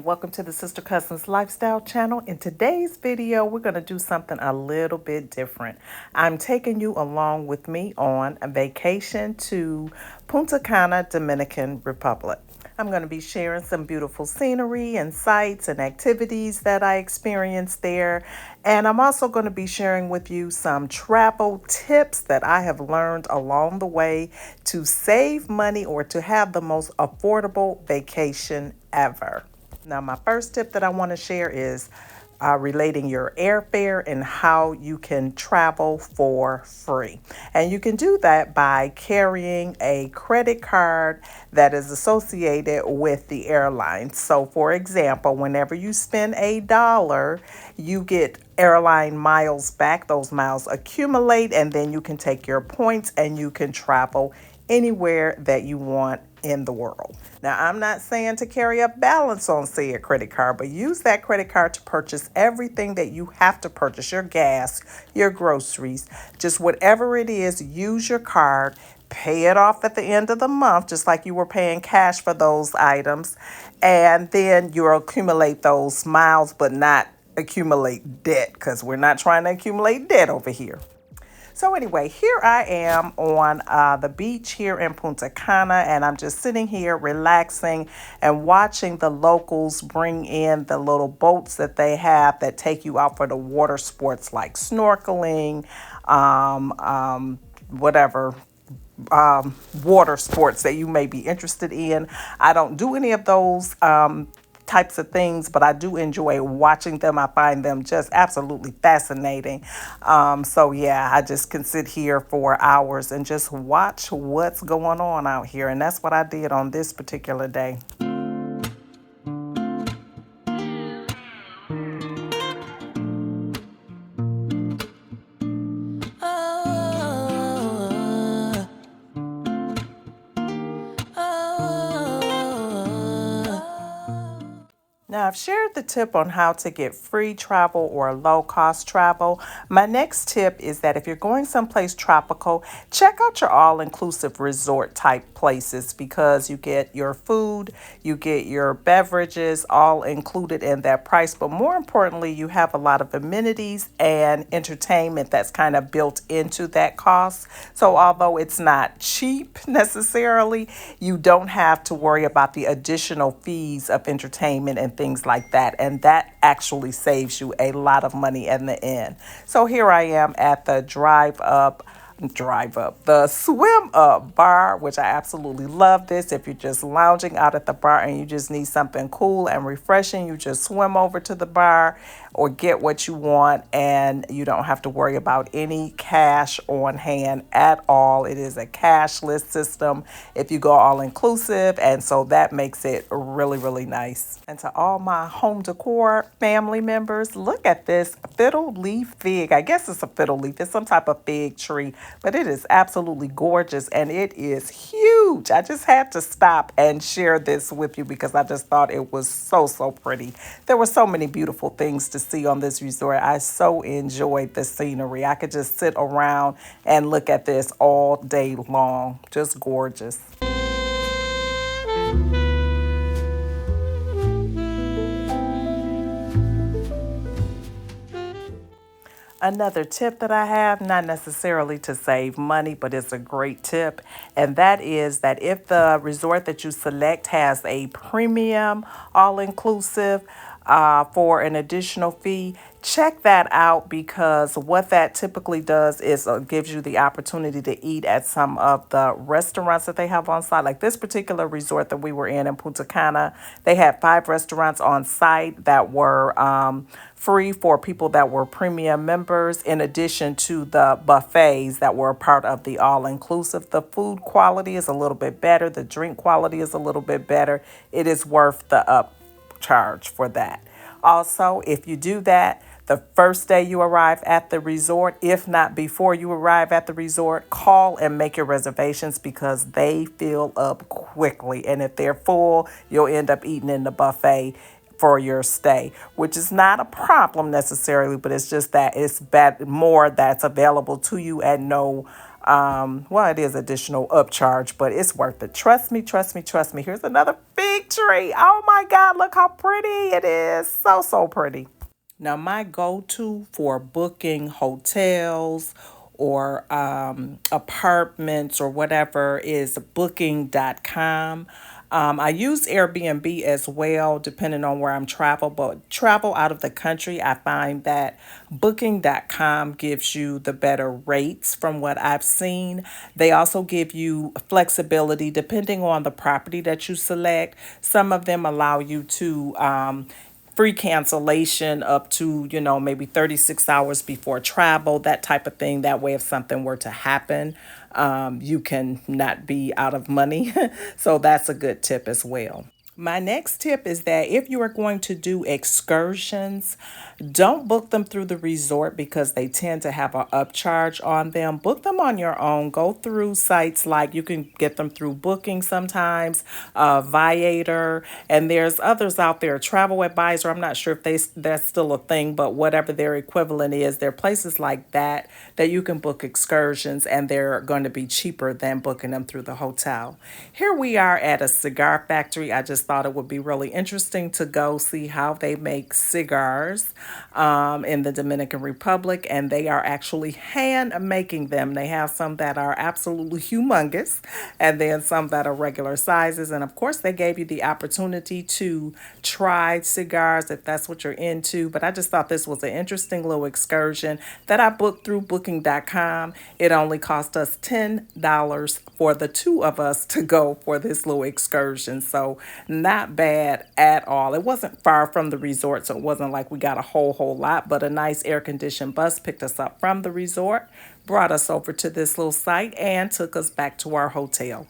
Welcome to the Sister Cousins Lifestyle Channel. In today's video, we're going to do something a little bit different. I'm taking you along with me on a vacation to Punta Cana, Dominican Republic. I'm going to be sharing some beautiful scenery and sights and activities that I experienced there. And I'm also going to be sharing with you some travel tips that I have learned along the way to save money or to have the most affordable vacation ever. Now, my first tip that I want to share is relating your airfare and how you can travel for free. And you can do that by carrying a credit card that is associated with the airline. So, for example, whenever you spend $1, you get airline miles back. Those miles accumulate, and then you can take your points and you can travel anywhere that you want in the world. Now, I'm not saying to carry a balance on, say, a credit card, but use that credit card to purchase everything that you have to purchase, your gas, your groceries, just whatever it is, use your card, pay it off at the end of the month, just like you were paying cash for those items, and then you'll accumulate those miles, but not accumulate debt, because we're not trying to accumulate debt over here. So anyway, here I am on the beach here in Punta Cana, and I'm just sitting here relaxing and watching the locals bring in the little boats that they have that take you out for the water sports like snorkeling, whatever water sports that you may be interested in. I don't do any of those types of things, but I do enjoy watching them. I find them just absolutely fascinating. So yeah, I just can sit here for hours and just watch what's going on out here. And that's what I did on this particular day. Now, I've shared the tip on how to get free travel or low-cost travel. My next tip is that if you're going someplace tropical, check out your all-inclusive resort type places because you get your food, you get your beverages all included in that price. But more importantly, you have a lot of amenities and entertainment that's kind of built into that cost. So although it's not cheap necessarily, you don't have to worry about the additional fees of entertainment and things like that. And that actually saves you a lot of money in the end. So here I am at the the swim up bar, which I absolutely love this. If you're just lounging out at the bar and you just need something cool and refreshing, you just swim over to the bar or get what you want, and you don't have to worry about any cash on hand at all. It is a cashless system if you go all inclusive, and so that makes it really, really nice. And to all my home decor family members, look at this fiddle leaf fig. I guess it's a fiddle leaf. It's some type of fig tree, but it is absolutely gorgeous and it is huge. I just had to stop and share this with you because I just thought it was so, so pretty. There were so many beautiful things to see on this resort. I so enjoyed the scenery. I could just sit around and look at this all day long. Just gorgeous. Another tip that I have, not necessarily to save money, but it's a great tip, and that is that if the resort that you select has a premium all-inclusive for an additional fee, check that out because what that typically does is gives you the opportunity to eat at some of the restaurants that they have on site. Like this particular resort that we were in Punta Cana, they had 5 restaurants on site that were free for people that were premium members, in addition to the buffets that were a part of the all-inclusive. The food quality is a little bit better. The drink quality is a little bit better. It is worth the upcharge for that. Also, if you do that, the first day you arrive at the resort, if not before you arrive at the resort, call and make your reservations because they fill up quickly. And if they're full, you'll end up eating in the buffet for your stay, which is not a problem necessarily, but it's just that it's more that's available to you at no well, it is additional upcharge, but it's worth it. Trust me, trust me, trust me. Here's another big tree. Oh my God, look how pretty it is. So, so pretty. Now, my go to for booking hotels or apartments or whatever is booking.com. I use Airbnb as well, depending on where I'm travel, but travel out of the country, I find that booking.com gives you the better rates from what I've seen. They also give you flexibility depending on the property that you select. Some of them allow you to free cancellation up to, maybe 36 hours before travel, that type of thing. That way, if something were to happen, you can not be out of money. So that's a good tip as well. My next tip is that if you are going to do excursions, don't book them through the resort because they tend to have an upcharge on them. Book them on your own. Go through sites like you can get them through Booking sometimes, Viator, and there's others out there. Travel Advisor. I'm not sure if that's still a thing, but whatever their equivalent is, there are places like that you can book excursions, and they're going to be cheaper than booking them through the hotel. Here we are at a cigar factory. I just thought it would be really interesting to go see how they make cigars in the Dominican Republic, and they are actually hand making them. They have some that are absolutely humongous, and then some that are regular sizes. And of course, they gave you the opportunity to try cigars if that's what you're into. But I just thought this was an interesting little excursion that I booked through booking.com. It only cost us $10 for the two of us to go for this little excursion. So not bad at all. It wasn't far from the resort, so it wasn't like we got a whole lot, but a nice air conditioned bus picked us up from the resort, brought us over to this little site, and took us back to our hotel.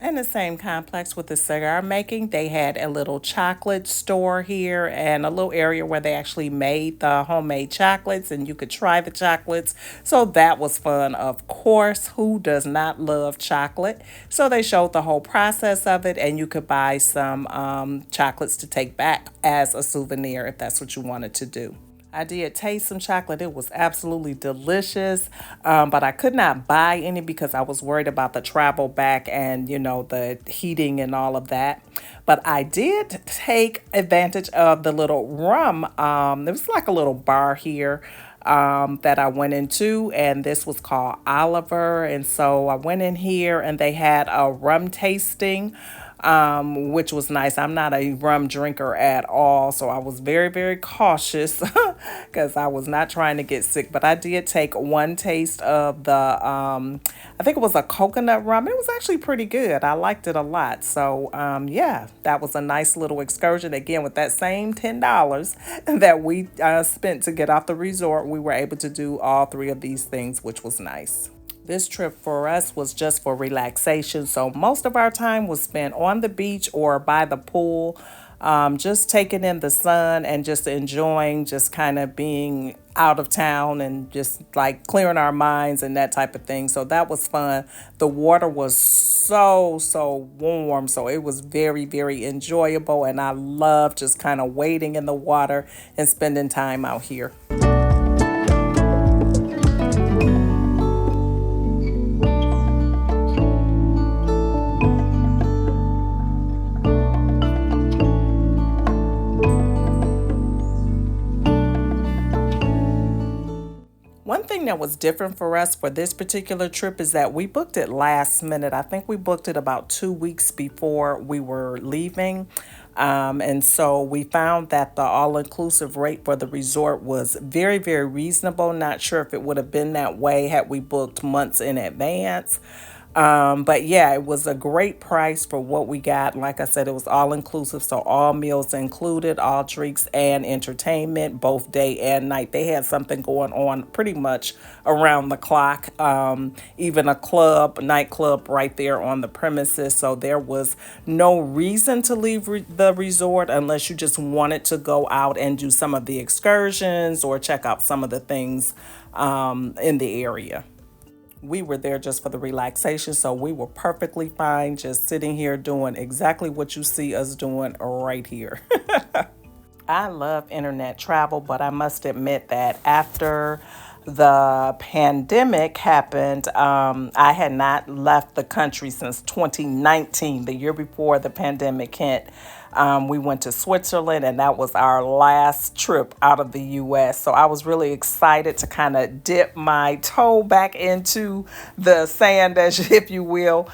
In the same complex with the cigar making, they had a little chocolate store here and a little area where they actually made the homemade chocolates and you could try the chocolates. So that was fun. Of course, who does not love chocolate? So they showed the whole process of it, and you could buy some chocolates to take back as a souvenir if that's what you wanted to do. I did taste some chocolate. It was absolutely delicious, but I could not buy any because I was worried about the travel back and, the heating and all of that. But I did take advantage of the little rum. There was like a little bar here that I went into, and this was called Oliver. And so I went in here and they had a rum tasting, which was nice. I'm not a rum drinker at all, so I was very, very cautious because I was not trying to get sick. But I did take one taste of I think it was a coconut rum. It was actually pretty good. I liked it a lot. So, yeah, that was a nice little excursion. Again, with that same $10 that we spent to get off the resort, we were able to do all three of these things, which was nice. This trip for us was just for relaxation, so most of our time was spent on the beach or by the pool, just taking in the sun and just enjoying just kind of being out of town and just like clearing our minds and that type of thing. So that was fun. The water was so warm, so it was very, very enjoyable, and I love just kind of wading in the water and spending time out here. One thing that was different for us for this particular trip is that we booked it last minute. I think we booked it about 2 weeks before we were leaving. And so we found that the all-inclusive rate for the resort was very, very reasonable. Not sure if it would have been that way had we booked months in advance. But yeah, it was a great price for what we got. Like I said, it was all inclusive. So all meals included, all drinks and entertainment, both day and night. They had something going on pretty much around the clock. Even a nightclub right there on the premises. So there was no reason to leave the resort unless you just wanted to go out and do some of the excursions or check out some of the things in the area. We were there just for the relaxation, so we were perfectly fine just sitting here doing exactly what you see us doing right here. I love internet travel, but I must admit that after the pandemic happened, I had not left the country since 2019, the year before the pandemic hit. We went to Switzerland, and that was our last trip out of the US. So I was really excited to kind of dip my toe back into the sand, as if you will,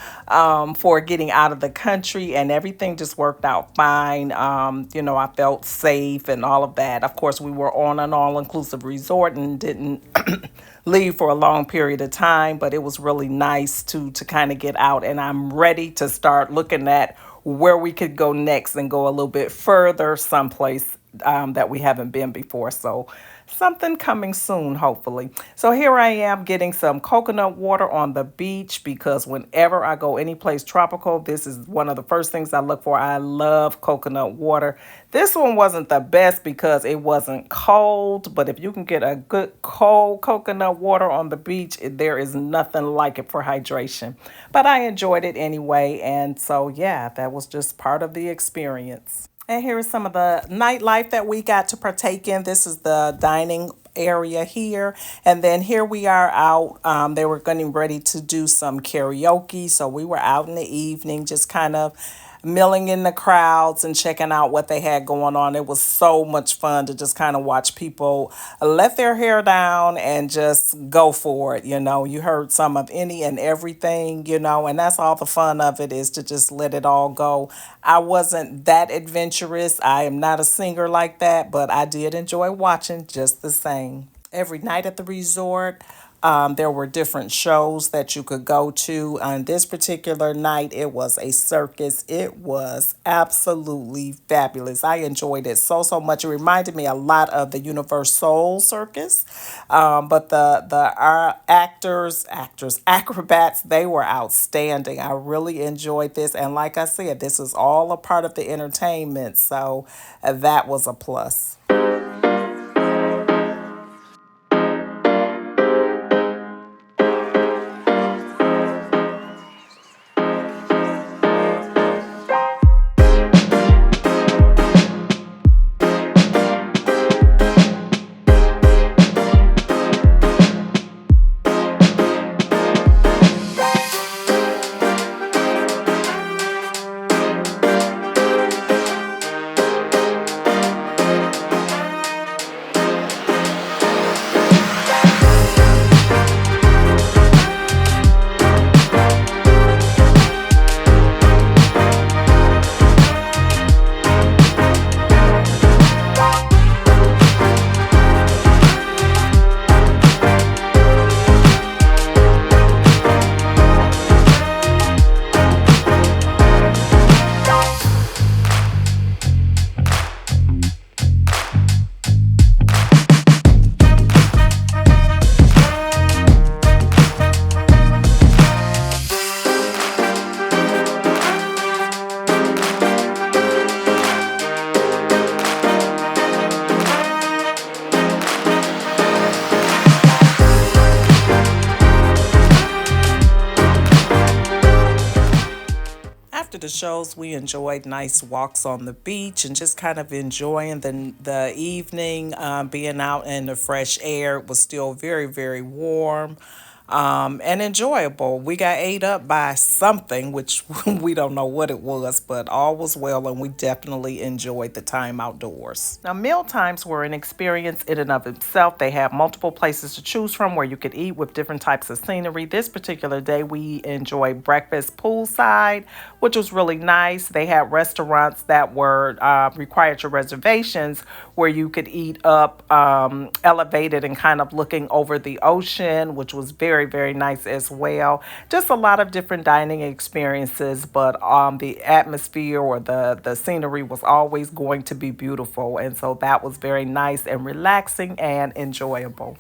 for getting out of the country, and everything just worked out fine. I felt safe and all of that. Of course, we were on an all inclusive resort and didn't leave for a long period of time, but it was really nice to kind of get out, and I'm ready to start looking at where we could go next and go a little bit further someplace that we haven't been before. So something coming soon, hopefully. So here I am getting some coconut water on the beach because whenever I go any place tropical, this is one of the first things I look for. I love coconut water. This one wasn't the best because it wasn't cold, but if you can get a good cold coconut water on the beach, there is nothing like it for hydration. But I enjoyed it anyway, and so yeah, that was just part of the experience. And here is some of the nightlife that we got to partake in. This is the dining area here. And then here we are out. They were getting ready to do some karaoke. So we were out in the evening, just kind of milling in the crowds and checking out what they had going on. It was so much fun to just kind of watch people let their hair down and just go for it. You heard some of any and everything, and that's all the fun of it, is to just let it all go. I wasn't that adventurous. I am not a singer like that, but I did enjoy watching just the same. Every night at the resort, there were different shows that you could go to. On this particular night, it was a circus. It was absolutely fabulous. I enjoyed it so much. It reminded me a lot of the Universal Circus, but the acrobats, they were outstanding. I really enjoyed this, and like I said, this is all a part of the entertainment, so that was a plus. After the shows, we enjoyed nice walks on the beach and just kind of enjoying the evening, being out in the fresh air. It was still very, very warm, and enjoyable. We got ate up by something, which we don't know what it was, but all was well, and we definitely enjoyed the time outdoors. Now, meal times were an experience in and of itself. They have multiple places to choose from where you could eat with different types of scenery. This particular day, we enjoyed breakfast poolside, which was really nice. They had restaurants that were required your reservations where you could eat up elevated and kind of looking over the ocean, which was very, very nice as well. Just a lot of different dining experiences, but the atmosphere or the scenery was always going to be beautiful. And so that was very nice and relaxing and enjoyable.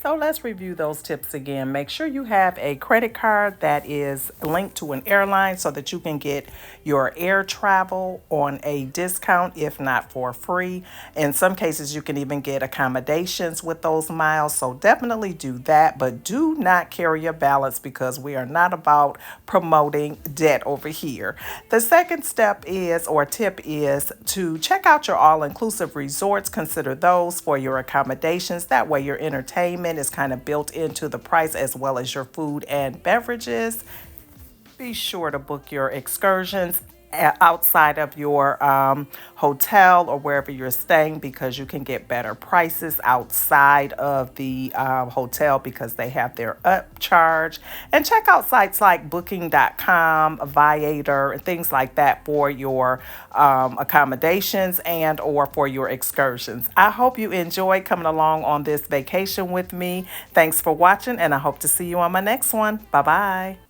So let's review those tips again. Make sure you have a credit card that is linked to an airline so that you can get your air travel on a discount, if not for free. In some cases, you can even get accommodations with those miles. So definitely do that, but do not carry a balance because we are not about promoting debt over here. The second step is, or tip is, to check out your all-inclusive resorts. Consider those for your accommodations. That way your entertainment is kind of built into the price as well as your food and beverages. Be sure to book your excursions outside of your hotel or wherever you're staying, because you can get better prices outside of the hotel because they have their upcharge. And check out sites like booking.com, Viator, and things like that for your accommodations and or for your excursions. I hope you enjoyed coming along on this vacation with me. Thanks for watching, and I hope to see you on my next one. Bye bye.